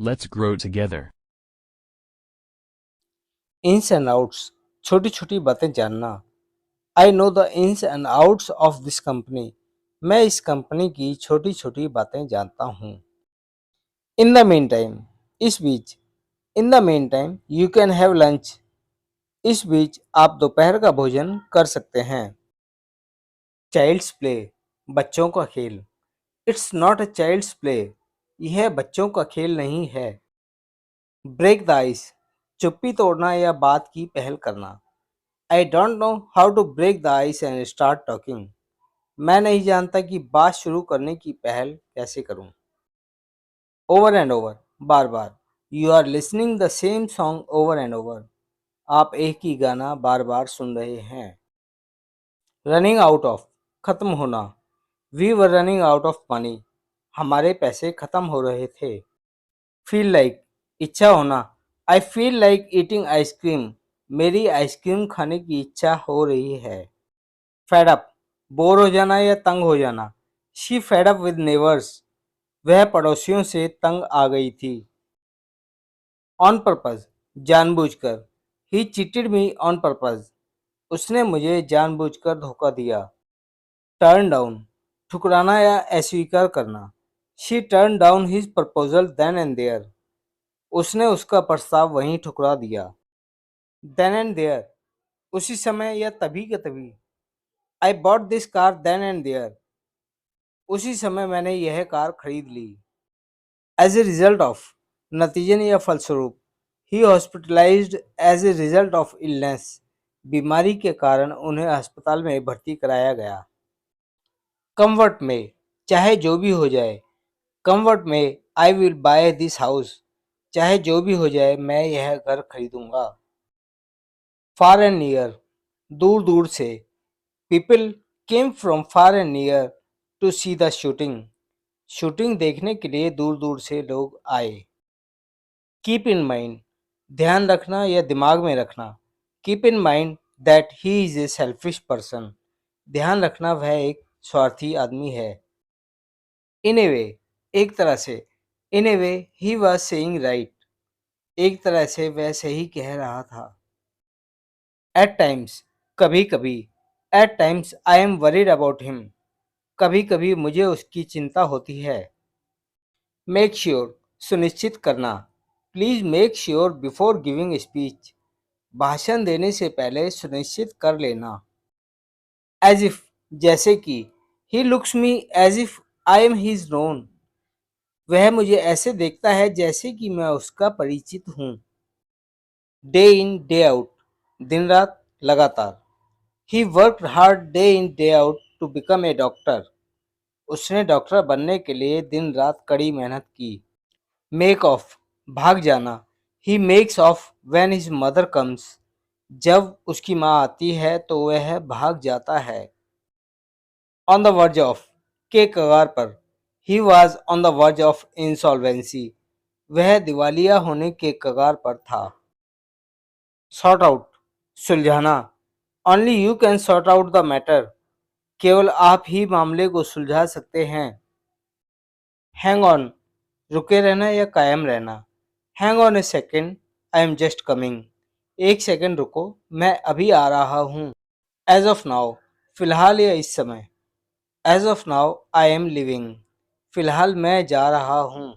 Let's grow together. Ins and outs, छोटी छोटी बातें जानना। I know the ins and outs of this company. मैं इस कंपनी की छोटी छोटी बातें जानता हूँ। इन द मेन टाइम, इस बीच। In the meantime you can have lunch. इस बीच आप दोपहर का भोजन कर सकते हैं। चाइल्ड्स प्ले, बच्चों का खेल। It's not a child's play, यह बच्चों का खेल नहीं है। ब्रेक द आइस, चुप्पी तोड़ना या बात की पहल करना। I don't know how to break the ice and start talking. मैं नहीं जानता कि बात शुरू करने की पहल कैसे करूं। ओवर एंड ओवर, बार बार। You are listening the same song over and over. आप एक ही गाना बार बार सुन रहे हैं। रनिंग आउट ऑफ, खत्म होना। We were running out of money. हमारे पैसे खत्म हो रहे थे। फील लाइक, इच्छा होना। I feel like eating ice cream. मेरी आइसक्रीम खाने की इच्छा हो रही है। फेड अप, बोर हो जाना या तंग हो जाना। She fed up with neighbours. वह पड़ोसियों से तंग आ गई थी। ऑन पर्पज, जानबूझकर। ही चीटेड मी ऑन पर्पज। उसने मुझे जानबूझकर धोखा दिया। टर्न डाउन, ठुकराना या अस्वीकार करना। She turn down his proposal then and there. उसने उसका प्रस्ताव वहीं ठुकरा दिया। देन एंड देयर, उसी समय या तभी के तभी। I bought this car then and there. उसी समय मैंने यह कार खरीद ली। एज ए रिजल्ट ऑफ, नतीजन या फलस्वरूप। He hospitalized as a result of illness. बीमारी के कारण उन्हें अस्पताल में भर्ती कराया गया। कम्फर्ट में, चाहे जो भी हो जाए। कम्फर्ट में, I will by this house. चाहे जो भी हो जाए मैं यह घर खरीदूंगा। फार एंड नियर, दूर दूर से। People came from far and near to see the shooting. Shooting देखने के लिए दूर दूर से लोग आए। कीप इन माइंड, ध्यान रखना या दिमाग में रखना। Keep in mind that he is a selfish person. ध्यान रखना वह एक स्वार्थी आदमी है। इन ए वे, एक तरह से। इन ए वे ही वॉज सेइंग राइट। एक तरह से वह सही कह रहा था। एट टाइम्स, कभी कभी। At times I am worried about him. कभी कभी मुझे उसकी चिंता होती है। मेक श्योर, सुनिश्चित करना। Please make sure before giving speech. भाषण देने से पहले सुनिश्चित कर लेना। एज इफ, जैसे कि। He looks me as if I am his known. वह मुझे ऐसे देखता है जैसे कि मैं उसका परिचित हूँ। डे इन डे आउट, दिन रात लगातार। He worked hard day in day out to become a doctor. उसने डॉक्टर बनने के लिए दिन रात कड़ी मेहनत की। मेक ऑफ, भाग जाना। He makes of when his mother comes. जब उसकी माँ आती है तो वह भाग जाता है। ऑन द वर्ज ऑफ, के कगार पर। He was on the verge of insolvency. वह दिवालिया होने के कगार पर था। सॉर्ट आउट, सुलझाना। Only you can sort out the matter. केवल आप ही मामले को सुलझा सकते हैं। हैंग ऑन, रुके रहना या कायम रहना। Hang on A second, I am just coming. एक सेकंड रुको, मैं अभी आ रहा हूँ। एज ऑफ नाउ, फिलहाल या इस समय। As of now I am living. फिलहाल मैं जा रहा हूँ।